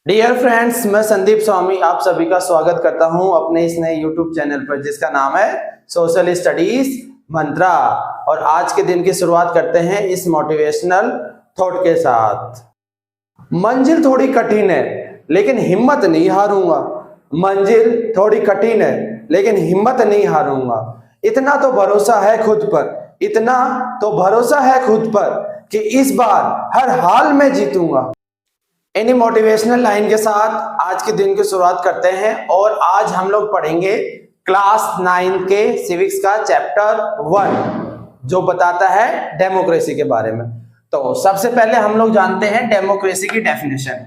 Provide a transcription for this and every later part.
Dear friends, मैं संदीप स्वामी आप सभी का स्वागत करता हूं अपने इस नए यूट्यूब चैनल पर जिसका नाम है सोशल स्टडीज मंत्रा। और आज के दिन की शुरुआत करते हैं इस मोटिवेशनल थॉट के साथ। मंजिल थोड़ी कठिन है लेकिन हिम्मत नहीं हारूंगा। मंजिल थोड़ी कठिन है लेकिन हिम्मत नहीं हारूंगा। इतना तो भरोसा है खुद पर, इतना तो भरोसा है खुद पर कि इस बार हर हाल में जीतूंगा। इन्हीं मोटिवेशनल लाइन के साथ आज के दिन की शुरुआत करते हैं और आज हम लोग पढ़ेंगे क्लास 9 के सिविक्स का चैप्टर 1 जो बताता है डेमोक्रेसी के बारे में। तो सबसे पहले हम लोग जानते हैं डेमोक्रेसी की डेफिनेशन।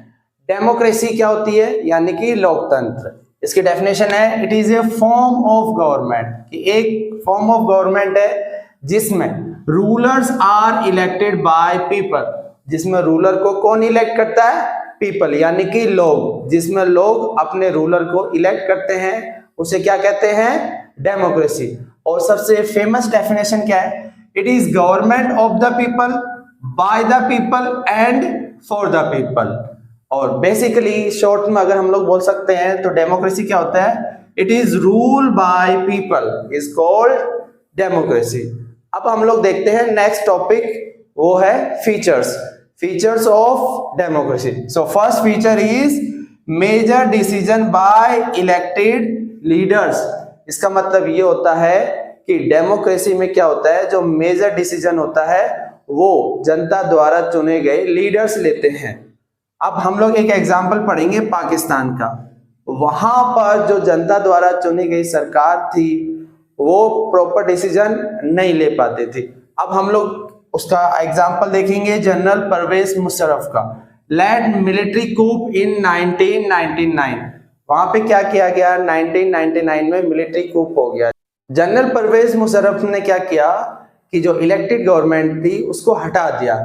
डेमोक्रेसी क्या होती है, यानी कि लोकतंत्र। इसकी डेफिनेशन है it is a form of government, कि एक फॉर्म ऑफ गवर्नमेंट है जिसमें rulers are elected by people. जिसमें रूलर को कौन इलेक्ट करता है? पीपल, यानी कि लोग। जिसमें लोग अपने रूलर को इलेक्ट करते हैं उसे क्या कहते हैं? डेमोक्रेसी। और सबसे फेमस डेफिनेशन क्या है? It is government of the people, by the people and for the people. और बेसिकली शॉर्ट में अगर हम लोग बोल सकते हैं तो डेमोक्रेसी क्या होता है? It is rule by people is called democracy. अब हम लोग देखते हैं नेक्स्ट टॉपिक, वो है features. Features of democracy. So first feature is major decision by elected leaders. इसका मतलब ये होता है कि डेमोक्रेसी में क्या होता है, जो मेजर डिसीजन होता है वो जनता द्वारा चुने गए लीडर्स लेते हैं। अब हम लोग एक एग्जांपल पढ़ेंगे पाकिस्तान का। वहां पर जो जनता द्वारा चुनी गई सरकार थी वो प्रॉपर डिसीजन नहीं ले पाती थी। अब हम लोग उसका एग्जाम्पल देखेंगे जनरल परवेज मुशर्रफ का। लैंड मिलिट्री कूप इन 1999। वहां पे क्या किया गया? 1999 में मिलिट्री कूप हो गया। जनरल परवेज मुशर्रफ ने क्या किया कि जो इलेक्टेड गवर्नमेंट थी उसको हटा दिया।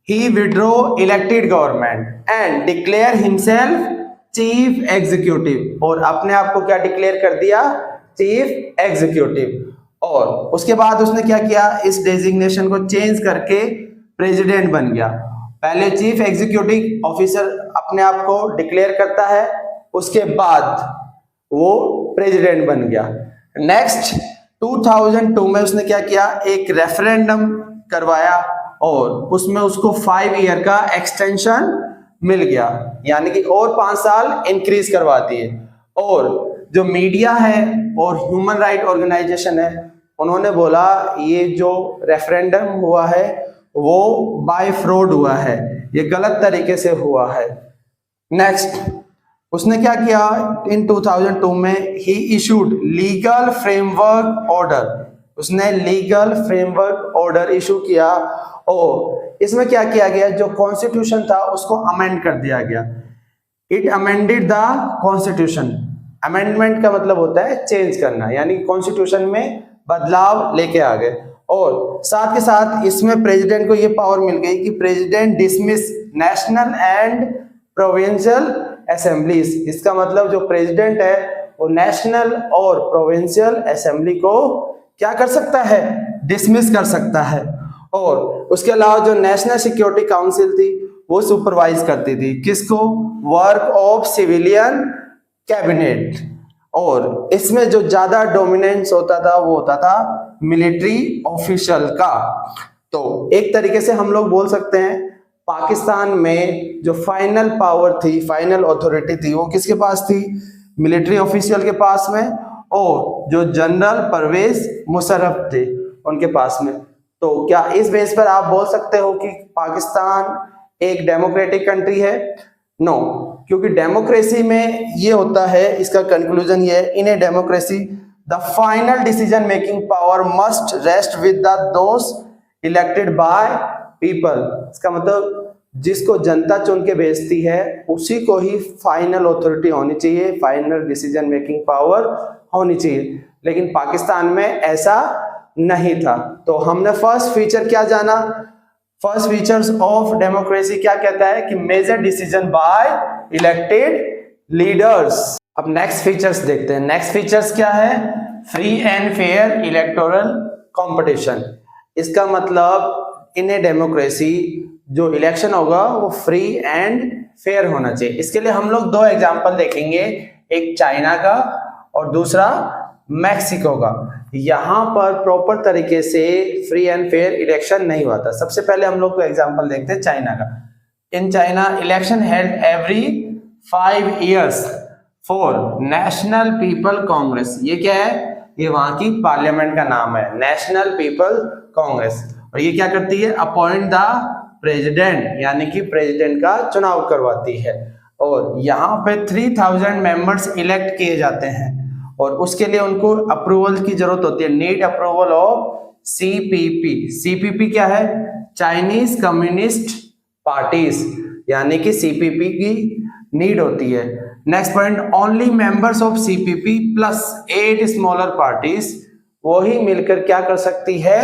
He withdraw elected government and declare himself chief executive. और अपने आप को क्या डिक्लेयर कर दिया? Chief executive. और उसके बाद उसने क्या किया? इस डेजिग्नेशन को चेंज करके प्रेसिडेंट बन गया। पहले चीफ एग्जीक्यूटिव ऑफिसर अपने आप को डिक्लेयर करता है, उसके बाद वो प्रेसिडेंट बन गया। नेक्स्ट 2002 में उसने क्या किया? एक रेफरेंडम करवाया और उसमें उसको 5 ईयर का एक्सटेंशन मिल गया, यानी कि और 5 साल इंक्रीज करवा दिए। और जो मीडिया है और ह्यूमन राइट ऑर्गेनाइजेशन है उन्होंने बोला ये जो रेफरेंडम हुआ है वो बाय फ्रॉड हुआ है, ये गलत तरीके से हुआ है। नेक्स्ट उसने क्या किया? इन 2002 में he issued legal framework order. उसने लीगल फ्रेमवर्क ऑर्डर इशू किया और इसमें क्या किया गया? जो कॉन्स्टिट्यूशन था उसको अमेंड कर दिया गया। It amended the constitution. Amendment का मतलब होता है चेंज करना, यानी कॉन्स्टिट्यूशन में बदलाव लेके आ गए। और साथ के साथ इसमें प्रेसिडेंट को ये पावर मिल गई कि president dismiss national and provincial assemblies. इसका मतलब जो प्रेसिडेंट है वो नेशनल और प्रोविंशियल असेंबली को क्या कर सकता है? डिसमिस कर सकता है। और उसके अलावा जो नेशनल सिक्योरिटी काउंसिल थी वो सुपरवाइज करती थी किसको? Work of civilian cabinet. और इसमें जो ज्यादा डोमिनेंस होता था वो होता था मिलिट्री ऑफिशियल का। तो एक तरीके से हम लोग बोल सकते हैं पाकिस्तान में जो फाइनल पावर थी, फाइनल अथॉरिटी थी, वो किसके पास थी? मिलिट्री ऑफिशियल के पास में, और जो जनरल परवेज मुशर्रफ थे उनके पास में। तो क्या इस बेस पर आप बोल सकते हो कि पाकिस्तान एक डेमोक्रेटिक कंट्री है? नो, क्योंकि डेमोक्रेसी में ये होता है, इसका कंक्लूजन ये है, in a democracy the final decision making power must rest with the those elected by people. इसका मतलब जिसको जनता चुन के भेजती है उसी को ही फाइनल अथॉरिटी होनी चाहिए, फाइनल डिसीजन मेकिंग पावर होनी चाहिए। लेकिन पाकिस्तान में ऐसा नहीं था। तो हमने फर्स्ट फीचर क्या जाना? फर्स्ट फीचर्स ऑफ डेमोक्रेसी क्या कहता है कि major decision by elected leaders. अब नेक्स्ट फीचर्स देखते हैं। नेक्स्ट फीचर्स क्या है? Free and fair electoral competition. इसका मतलब इन ए डेमोक्रेसी जो इलेक्शन होगा वो फ्री एंड फेयर होना चाहिए। इसके लिए हम लोग दो एग्जांपल देखेंगे, एक चाइना का और दूसरा मैक्सिको का। यहाँ पर प्रॉपर तरीके से फ्री एंड फेयर इलेक्शन नहीं हुआ था। सबसे पहले हम लोग को एग्जांपल देखते हैं चाइना का। In China election held every 5 years for national people Congress. ये क्या है? ये वहां की पार्लियामेंट का नाम है, नेशनल पीपल कांग्रेस। और ये क्या करती है? अपॉइंट द प्रेसिडेंट, यानी कि प्रेसिडेंट का चुनाव करवाती है। और यहाँ पे 3000 मेंबर्स इलेक्ट किए जाते हैं और उसके लिए उनको अप्रूवल की जरूरत होती है, need approval of CPP. CPP क्या है? चाइनीज कम्युनिस्ट पार्टीज, यानी कि सीपीपी की नीड होती है। Next point, only members of CPP plus 8 smaller parties, वो ही मिलकर क्या कर सकती है?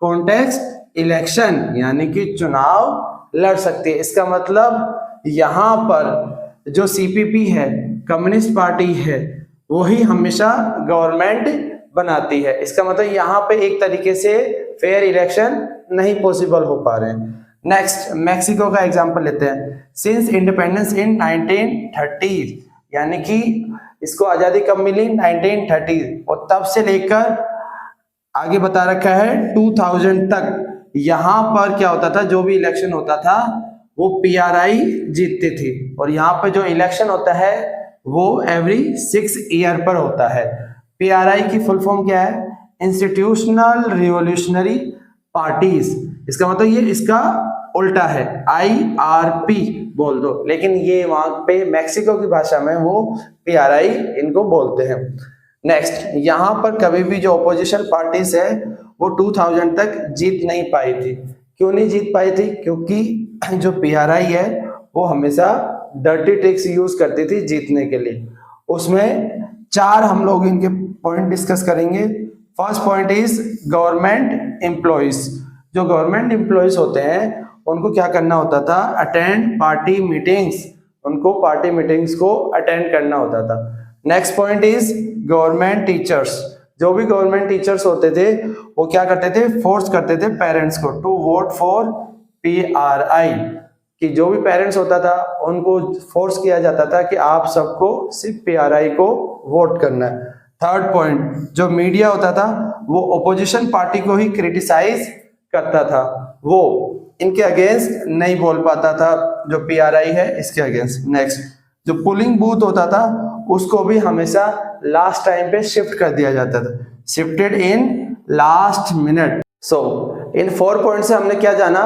कॉन्टेस्ट इलेक्शन, यानी कि चुनाव लड़ सकती है। इसका मतलब यहां पर जो सीपीपी है, कम्युनिस्ट पार्टी है, वही हमेशा गवर्नमेंट बनाती है। इसका मतलब यहाँ पे एक तरीके से फेयर इलेक्शन नहीं पॉसिबल हो पा रहे हैं। नेक्स्ट, मैक्सिको का एग्जांपल लेते हैं। सिंस इंडिपेंडेंस इन 1930, यानी कि इसको आजादी कब मिली? 1930, और तब से लेकर आगे बता रखा है 2000 तक यहाँ पर क्या होता था? जो भी इलेक्शन होता था वो पीआरआई जीतती थी। और यहाँ पे जो इलेक्शन होता है वो एवरी 6 ईयर पर होता है। पीआरआई की फुल फॉर्म क्या है? Institutional revolutionary parties. इसका मतलब ये इसका उल्टा है, IRP बोल दो, लेकिन ये वहां पे मैक्सिको की भाषा में वो पीआरआई इनको बोलते हैं। नेक्स्ट, यहाँ पर कभी भी जो अपोजिशन पार्टीज है वो 2000 तक जीत नहीं पाई थी। क्यों नहीं जीत पाई थी? क्योंकि जो पीआरआई है वो हमेशा डर्टी ट्रिक्स यूज करती थी जीतने के लिए। उसमें 4 हम लोग इनके पॉइंट डिस्कस करेंगे। First point is government employees. जो गवर्नमेंट एम्प्लॉइज होते हैं उनको क्या करना होता था? अटेंड पार्टी मीटिंग्स, उनको पार्टी मीटिंग्स को अटेंड करना होता था। Next point is government teachers. जो भी गवर्नमेंट टीचर्स होते थे वो क्या करते थे? फोर्स करते थे पेरेंट्स को टू वोट फॉर पीआरआई, कि जो भी पेरेंट्स होता था उनको फोर्स किया जाता था कि आप सबको सिर्फ पीआरआई को वोट करना है। थर्ड पॉइंट, जो मीडिया होता था वो ओपोजिशन पार्टी को ही क्रिटिसाइज करता था, वो इनके अगेंस्ट नहीं बोल पाता था, जो पीआरआई है इसके अगेंस्ट। नेक्स्ट, जो पोलिंग बूथ होता था उसको भी हमेशा लास्ट टाइम पे शिफ्ट कर दिया जाता था, shifted in last minute. So in 4 point से हमने क्या जाना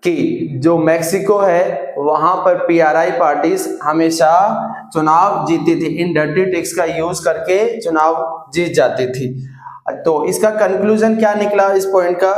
कि जो मैक्सिको है वहां पर पीआरआई पार्टीज हमेशा चुनाव जीती थी, इन डर्टी ट्रिक्स का यूज करके चुनाव जीत जाती थी। तो इसका कंक्लूजन क्या निकला इस पॉइंट का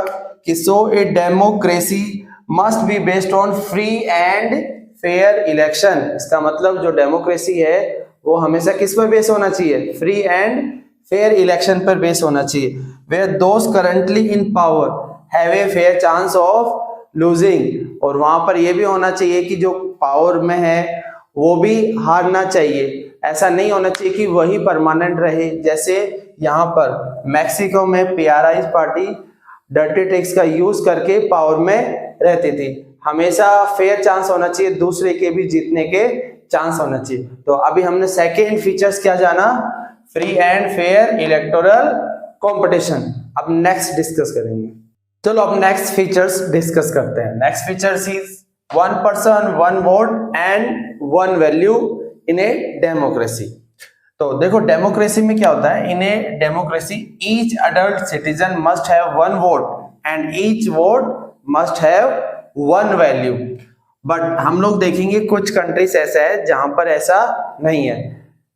कि so a democracy must be based on free and fair election. इसका मतलब जो डेमोक्रेसी है वो हमेशा किस पर बेस होना चाहिए? फ्री एंड फेयर इलेक्शन पर बेस होना चाहिए। Where those currently in power have a fair chance of losing. और वहां पर यह भी होना चाहिए कि जो पावर में है वो भी हारना चाहिए। ऐसा नहीं होना चाहिए कि वही परमानेंट रहे। जैसे यहाँ पर मैक्सिको में पीआरआई पार्टी डर्टी ट्रिक्स का यूज करके पावर में रहती थी। हमेशा फेयर चांस होना चाहिए, दूसरे के भी जीतने के चांस होना चाहिए। तो अभी हमने सेकेंड फीचर्स क्या जाना? Free and fair electoral competition. अब नेक्स्ट डिस्कस करेंगे। चलो अब नेक्स्ट फीचर्स डिस्कस करते हैं। Next features is 1 person 1 vote and 1 value in a democracy. तो देखो डेमोक्रेसी में क्या होता है? In a democracy each adult citizen must have 1 vote and each vote must have 1 value. But हम लोग देखेंगे कुछ कंट्रीज ऐसा है जहां पर ऐसा नहीं है।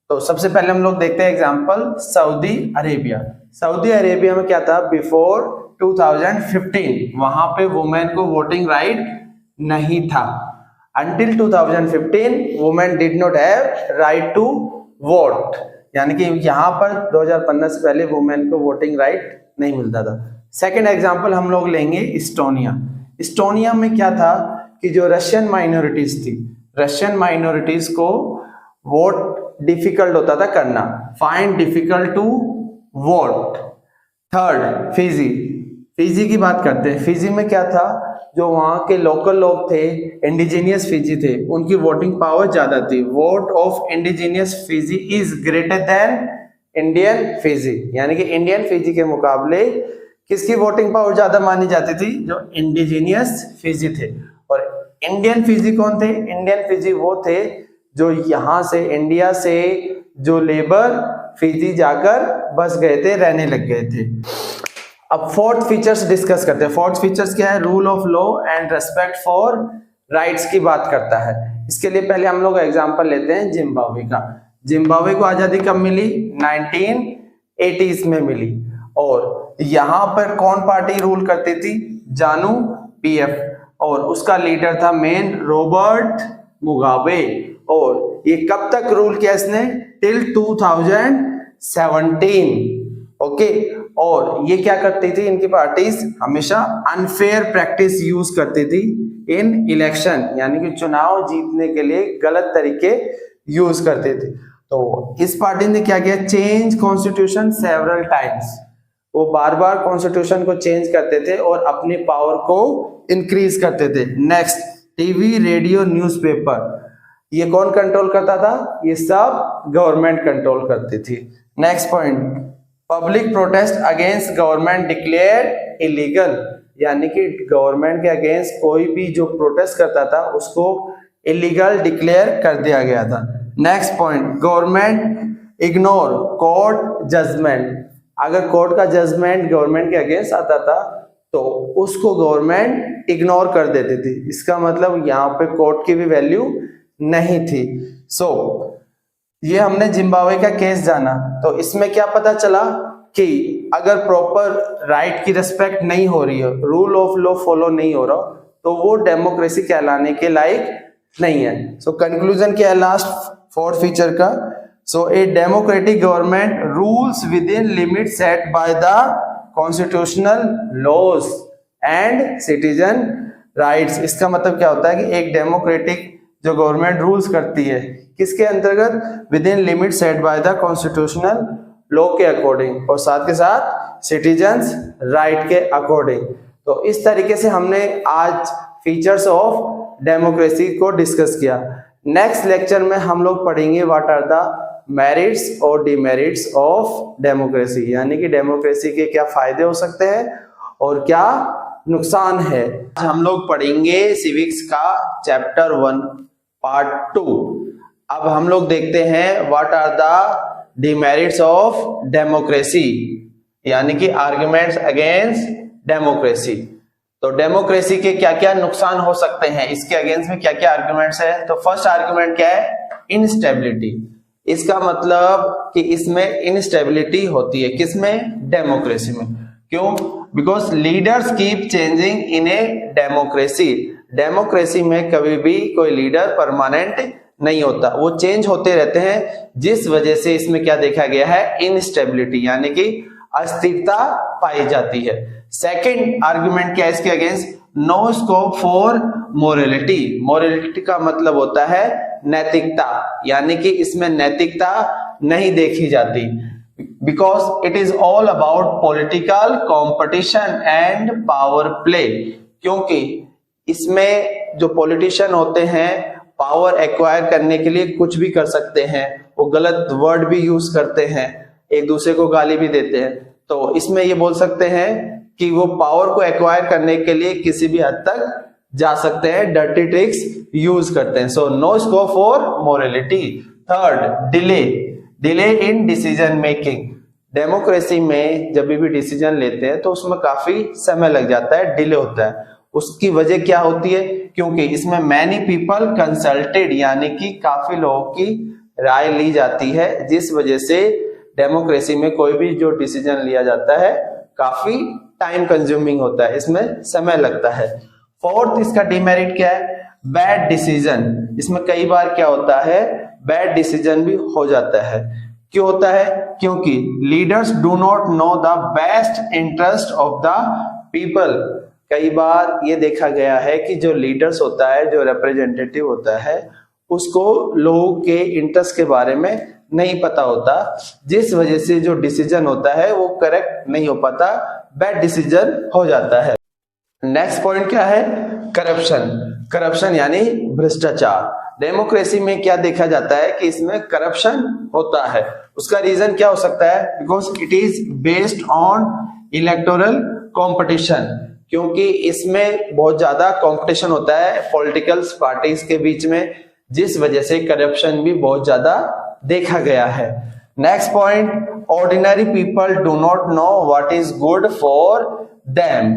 तो सबसे पहले हम लोग देखते हैं example Saudi Arabia. Saudi Arabia में क्या था? बिफोर 2015 वहां पे वुमेन को वोटिंग राइट नहीं था। Until 2015 women did not have right to vote, यानी कि यहाँ पर 2015 से पहले वुमेन को वोटिंग राइट नहीं मिलता था। सेकेंड एग्जाम्पल हम लोग लेंगे इस्टोनिया। इस्टोनिया में क्या था कि जो रशियन माइनॉरिटीज थी, रशियन माइनॉरिटीज को वोट डिफिकल्ट होता था करना, find difficult to vote. Third Fiji, Fiji की बात करते हैं। फिजी में क्या था जो वहाँ के लोकल लोग थे, इंडिजीनियस फिजी थे, उनकी वोटिंग पावर ज्यादा थी। Vote of indigenous Fiji is greater than Indian Fiji, यानी कि इंडियन फिजी के मुकाबले किसकी वोटिंग पावर ज्यादा मानी जाती थी? जो इंडिजीनियस फिजी थे। और इंडियन फिजी कौन थे? इंडियन फिजी वो थे जो यहाँ से, इंडिया से जो लेबर फिजी जाकर बस गए थे, रहने लग गए थे। अब फोर्थ फीचर्स डिस्कस करते हैं। फोर्थ फीचर्स क्या है? Rule of law and respect for rights की बात करता है। इसके लिए पहले हम लोग एग्जांपल लेते हैं जिम्बाब्वे का। जिम्बाब्वे को आजादी कब मिली? 1980s में मिली। और यहाँ पर कौन पार्टी रूल करती थी? जानू पीएफ, और उसका लीडर था मेन रॉबर्ट मुगाबे। और ये कब तक रूल किया इसने? टिल 2017। ओके। और ये क्या करती थी इनकी पार्टीज? हमेशा अनफेयर प्रैक्टिस यूज करती थी इन इलेक्शन, यानी कि चुनाव जीतने के लिए गलत तरीके यूज करते थे। तो इस पार्टी ने क्या किया? Change constitution several times. वो बार बार कॉन्स्टिट्यूशन को चेंज करते थे और अपनी पावर को इंक्रीज करते थे। नेक्स्ट, टीवी, रेडियो, न्यूज़पेपर, ये कौन कंट्रोल करता था? ये सब गवर्नमेंट कंट्रोल करती थी। Next point, public protest against government declare illegal, यानी कि गवर्नमेंट के अगेंस्ट कोई भी जो प्रोटेस्ट करता था उसको इलीगल डिक्लेयर कर दिया गया था। Next point, government ignore court judgment. अगर कोर्ट का जजमेंट गवर्नमेंट के अगेंस्ट आता था तो उसको गवर्नमेंट इग्नोर कर देती थी। इसका मतलब यहाँ पे कोर्ट की भी वैल्यू नहीं थी। ये हमने जिम्बाब्वे का केस जाना, तो इसमें क्या पता चला कि अगर प्रॉपर राइट की रिस्पेक्ट नहीं हो रही है, रूल ऑफ लॉ फॉलो नहीं हो रहा, तो वो डेमोक्रेसी कहलाने के लायक नहीं है। कंक्लूजन क्या है लास्ट फोर्थ फीचर का? A democratic government rules within limit set by the constitutional laws and citizen rights. इसका मतलब क्या होता है कि एक डेमोक्रेटिक जो गवर्नमेंट रूल्स करती है किसके अंतर्गत? With in limit set by the constitutional law के अकॉर्डिंग, और साथ के साथ सिटीजन्स राइट के अकॉर्डिंग। तो इस तरीके से हमने आज फीचर्स ऑफ डेमोक्रेसी को डिस्कस किया। नेक्स्ट लेक्चर में हम लोग पढ़ेंगे व्हाट आर द मेरिट्स और डिमेरिट्स ऑफ डेमोक्रेसी, यानी कि डेमोक्रेसी के क्या फायदे हो सकते हैं और क्या नुकसान है। आज हम लोग पढ़ेंगे सिविक्स का चैप्टर 1 पार्ट 2। अब हम लोग देखते हैं what are the demerits of democracy, यानी कि आर्गुमेंट्स अगेंस्ट डेमोक्रेसी। तो डेमोक्रेसी के क्या क्या नुकसान हो सकते हैं, इसके अगेंस्ट में क्या क्या आर्गुमेंट्स है। तो फर्स्ट आर्गुमेंट क्या है? इनस्टेबिलिटी। इसका मतलब कि इसमें इनस्टेबिलिटी होती है, किसमें? डेमोक्रेसी में। क्यों? Because leaders keep changing in a democracy. Democracy में कभी भी कोई लीडर परमानेंट नहीं होता, वो चेंज होते रहते हैं, जिस वजह से इसमें क्या देखा गया है? इनस्टेबिलिटी, यानी कि अस्थिरता पाई जाती है। सेकंड आर्गुमेंट क्या है इसके against? No scope for morality. Morality का मतलब होता है नैतिकता, यानी कि इसमें नैतिकता नहीं देखी जाती। Because it is all about political competition and power play. क्योंकि इसमें जो पॉलिटिशियन होते हैं पावर एक्वायर करने के लिए कुछ भी कर सकते हैं, वो गलत वर्ड भी यूज करते हैं, एक दूसरे को गाली भी देते हैं। तो इसमें ये बोल सकते हैं कि वो पावर को एक्वायर करने के लिए किसी भी हद तक जा सकते हैं, डर्टी ट्रिक्स यूज करते हैं। So no scope for morality. Third, delay in decision making. Democracy में जब भी डिसीजन लेते हैं तो उसमें काफी समय लग जाता है, डिले होता है। उसकी वजह क्या होती है? क्योंकि इसमें मैनी पीपल कंसल्टेड, यानी कि काफी लोगों की राय ली जाती है, जिस वजह से डेमोक्रेसी में कोई भी जो डिसीजन लिया जाता है काफी टाइम कंज्यूमिंग होता है, इसमें समय लगता है। फोर्थ इसका डिमेरिट क्या है? Bad decision. इसमें कई बार क्या होता है? बैड डिसीजन भी हो जाता है। क्यों होता है? क्योंकि leaders do not know the best interest of the people. कई बार ये देखा गया है कि जो लीडर्स होता है, जो रिप्रेजेंटेटिव होता है, उसको लोगों के इंटरेस्ट के बारे में नहीं पता होता, जिस वजह से जो डिसीजन होता है वो करेक्ट नहीं हो पाता, बैड डिसीजन हो जाता है। नेक्स्ट पॉइंट क्या है? करप्शन। करप्शन यानी भ्रष्टाचार। डेमोक्रेसी में क्या देखा जाता है कि इसमें करप्शन होता है। उसका रीजन क्या हो सकता है? Because it is based on electoral competition, क्योंकि इसमें बहुत ज्यादा कंपटीशन होता है पॉलिटिकल पार्टीज के बीच में, जिस वजह से करप्शन भी बहुत ज्यादा देखा गया है। Next point, ordinary people do not know what is good for them,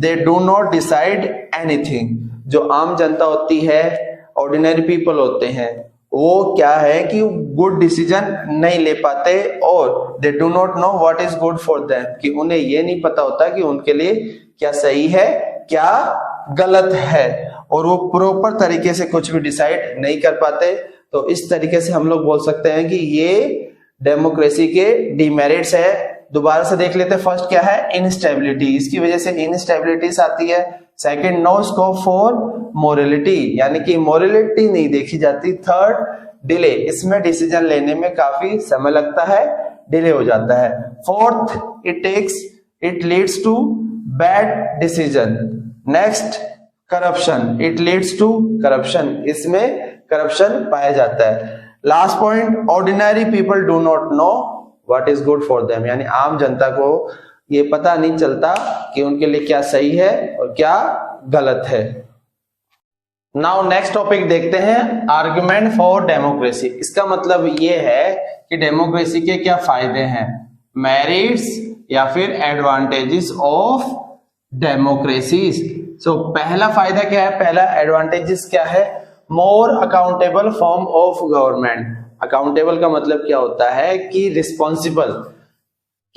they do not decide anything. जो आम जनता होती है, ऑर्डिनरी पीपल होते हैं, वो क्या है कि गुड डिसीजन नहीं ले पाते, और they do not know what is good for them, कि उन्हें ये नहीं पता होता कि उनके लिए क्या सही है क्या गलत है, और वो प्रॉपर तरीके से कुछ भी डिसाइड नहीं कर पाते। तो इस तरीके से हम लोग बोल सकते हैं कि ये डेमोक्रेसी के डिमेरिट्स है। दोबारा से देख लेते हैं। फर्स्ट क्या है? इनस्टेबिलिटी, इसकी वजह से इनस्टेबिलिटीज आती है। Second, no scope for morality, यानी कि मोरलिटी नहीं देखी जाती। थर्ड, डिले, इसमें डिसीजन लेने में काफी समय लगता है, डिले हो जाता है। Fourth, it leads to bad decision. Next, corruption, it leads to corruption, इसमें करप्शन पाया जाता है। Last point, ordinary people do not know what is good for them, यानी आम जनता को ये पता नहीं चलता कि उनके लिए क्या सही है और क्या गलत है। नाउ नेक्स्ट टॉपिक देखते हैं, आर्गुमेंट फॉर डेमोक्रेसी। इसका मतलब ये है कि डेमोक्रेसी के क्या फायदे हैं, मेरिट्स या फिर एडवांटेजेस ऑफ डेमोक्रेसी। सो पहला फायदा क्या है? पहला एडवांटेजेस क्या है? मोर accountable form of government. Accountable का मतलब क्या होता है कि रिस्पॉन्सिबल।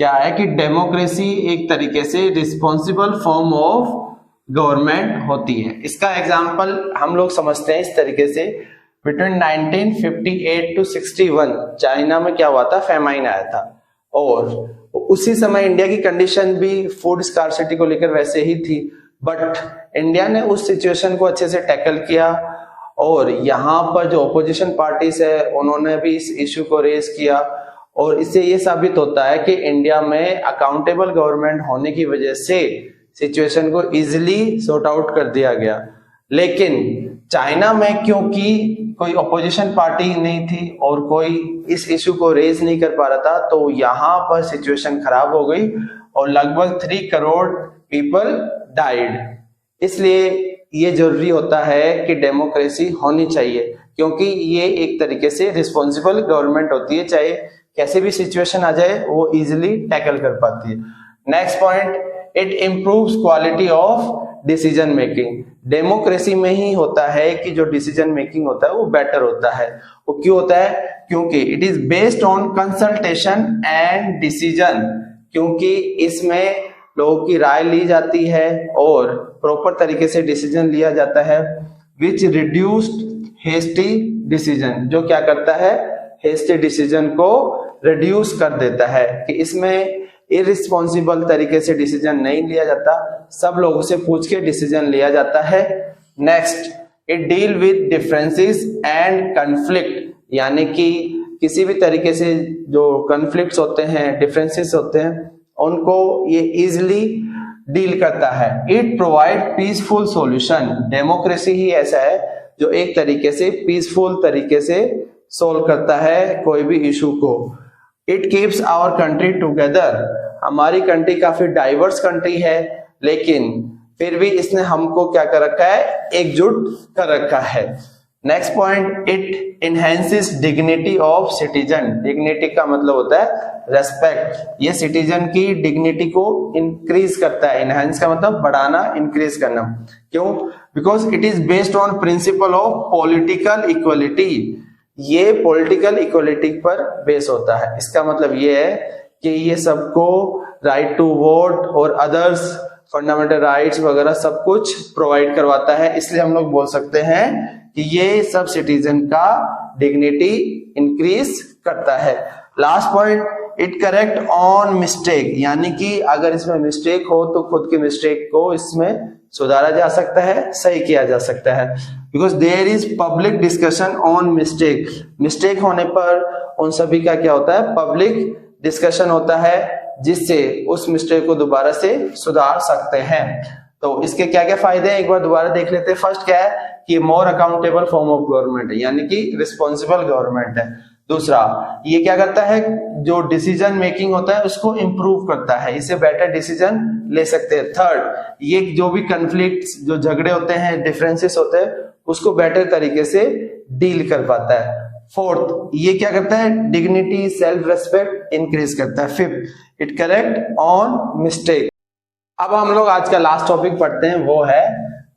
क्या है कि डेमोक्रेसी एक तरीके से रिस्पॉन्सिबल फॉर्म ऑफ गवर्नमेंट होती है। इसका एग्जांपल हम लोग समझते हैं इस तरीके से, बिटवीन 1958 टू 61 चाइना में क्या हुआ था? फेमाइन आया था, और उसी समय इंडिया की कंडीशन भी फूड स्कार्सिटी को लेकर वैसे ही थी, बट इंडिया ने उस सिचुएशन को अच्छे से टैकल किया, और यहाँ पर जो ओपोजिशन पार्टीज है उन्होंने भी इस इश्यू को रेज किया, और इससे ये साबित होता है कि इंडिया में अकाउंटेबल गवर्नमेंट होने की वजह से सिचुएशन को इजीली सॉर्ट आउट कर दिया गया। लेकिन चाइना में क्योंकि कोई ओपोजिशन पार्टी नहीं थी और कोई इस इश्यू को रेज नहीं कर पा रहा था, तो यहाँ पर सिचुएशन खराब हो गई और लगभग 3 करोड़ पीपल डाइड। इसलिए ये जरूरी होता है कि डेमोक्रेसी होनी चाहिए, क्योंकि ये एक तरीके से रिस्पॉन्सिबल गवर्नमेंट होती है, चाहे कैसे भी सिचुएशन आ जाए वो इजीली टैकल कर पाती है। Next point, it improves quality of decision making. Democracy में ही होता है कि जो डिसीजन मेकिंग होता है वो बेटर होता है। वो क्यों होता है? क्योंकि it is based on consultation and decision, क्योंकि इसमें लोगों की राय ली जाती है और प्रॉपर तरीके से डिसीजन लिया जाता है। विच रिड्यूस्ड हेस्टी डिसीजन, जो क्या करता है? हेस्टी डिसीजन को रिड्यूस कर देता है, कि इसमें इररिस्पॉन्सिबल तरीके से डिसीजन नहीं लिया जाता, सब लोगों से पूछ के डिसीजन लिया जाता है। Next, it deal with differences and conflict, यानी कि किसी भी तरीके से जो कॉन्फ्लिक्ट्स होते हैं, डिफरेंसेस होते हैं, उनको ये इजिली डील करता है। It provide peaceful solution. Democracy ही ऐसा है जो एक तरीके से पीसफुल तरीके से सोल्व करता है कोई भी इशू को। It keeps our country together. हमारी कंट्री काफी डाइवर्स कंट्री है, लेकिन फिर भी इसने हमको क्या कर रखा है? एकजुट कर रखा है। Next point, it enhances dignity of citizen. Dignity का मतलब होता है रेस्पेक्ट। ये सिटीजन की डिग्निटी को इंक्रीज करता है। इनहेंस का मतलब बढ़ाना, इंक्रीज करना। क्यों? Because it is based on principle of political equality. ये पॉलिटिकल इक्वलिटी पर बेस होता है। इसका मतलब ये है कि ये सबको राइट टू वोट और अदर्स फंडामेंटल राइट्स वगैरह सब कुछ प्रोवाइड करवाता है। इसलिए हम लोग बोल सकते हैं कि ये सब सिटीजन का डिग्निटी इंक्रीज करता है। Last point, it correct on mistake, यानी कि अगर इसमें मिस्टेक हो तो खुद की मिस्टेक को इसमें सुधारा जा सकता है, सही किया जा सकता है। Because there is public discussion on mistake. Mistake होने पर उन सभी का क्या होता है? पब्लिक डिस्कशन होता है, जिससे उस मिस्टेक को दोबारा से सुधार सकते हैं। तो इसके क्या क्या फायदे हैं एक बार दोबारा देख लेते हैं। फर्स्ट क्या है कि मोर अकाउंटेबल फॉर्म ऑफ गवर्नमेंट है, यानी कि रिस्पॉन्सिबल गवर्नमेंट है। दूसरा, ये क्या करता है, जो डिसीजन मेकिंग होता है उसको इंप्रूव करता है, इससे बेटर डिसीजन ले सकते हैं। थर्ड, ये जो भी कन्फ्लिक्ट, जो झगड़े होते हैं, डिफरेंसेस होते हैं, उसको बेटर तरीके से डील कर पाता है। फोर्थ, ये क्या करता है, डिग्निटी, सेल्फ रेस्पेक्ट इंक्रीज करता है। Fifth, it correct on mistake. अब हम लोग आज का लास्ट टॉपिक पढ़ते हैं, वो है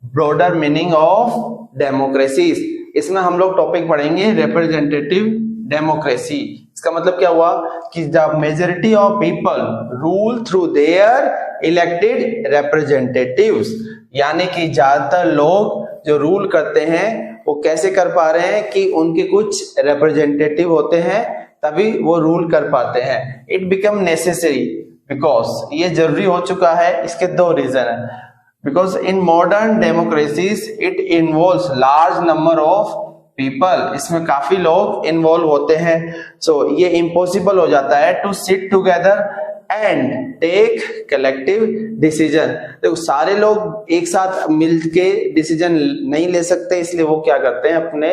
ब्रॉडर मीनिंग ऑफ डेमोक्रेसी। इसमें हम लोग टॉपिक पढ़ेंगे रिप्रेजेंटेटिव डेमोक्रेसी। इसका मतलब क्या हुआ कि जब majority of people rule through their elected representatives, यानी कि ज्यादातर लोग जो रूल करते हैं वो कैसे कर पा रहे हैं कि उनके कुछ रिप्रेजेंटेटिव होते हैं, तभी वो रूल कर पाते हैं। इट बिकम नेसेसरी बिकॉज, ये जरूरी हो चुका है। इसके दो रीजन है। Because in modern democracies it involves large number of people, इसमें काफी लोग इन्वॉल्व होते हैं। सो ये इम्पॉसिबल हो जाता है to sit together and take collective decision. तो सारे लोग एक साथ मिलके डिसीजन नहीं ले सकते, इसलिए वो क्या करते हैं, अपने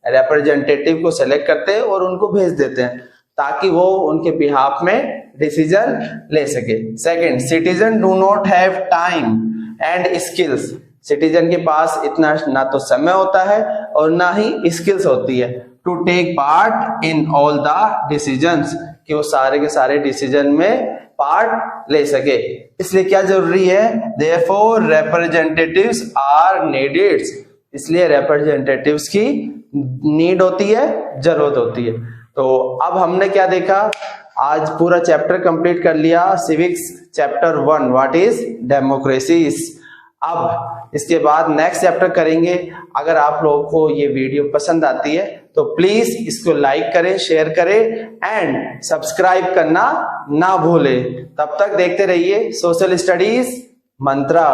रिप्रेजेंटेटिव को सेलेक्ट करते हैं और उनको भेज देते हैं ताकि वो उनके बिहाफ में डिसीजन ले सके। Second, citizen do not have time and skills. Citizen के पास इतना ना तो समय होता है और ना ही स्किल्स होती है to take part in all the decisions, कि वो सारे के सारे डिसीजन में पार्ट ले सके। इसलिए क्या जरूरी है, देयरफॉर रिप्रेजेंटेटिव्स आर नीडेड, इसलिए रिप्रेजेंटेटिव्स की नीड होती है, जरूरत होती है। तो अब हमने क्या देखा, आज पूरा चैप्टर कंप्लीट कर लिया, civics chapter 1 what is democracies. अब इसके बाद नेक्स्ट चैप्टर करेंगे। अगर आप लोगों को ये वीडियो पसंद आती है तो प्लीज इसको लाइक करें, शेयर करें एंड सब्सक्राइब करना ना भूलें। तब तक देखते रहिए सोशल स्टडीज मंत्रा।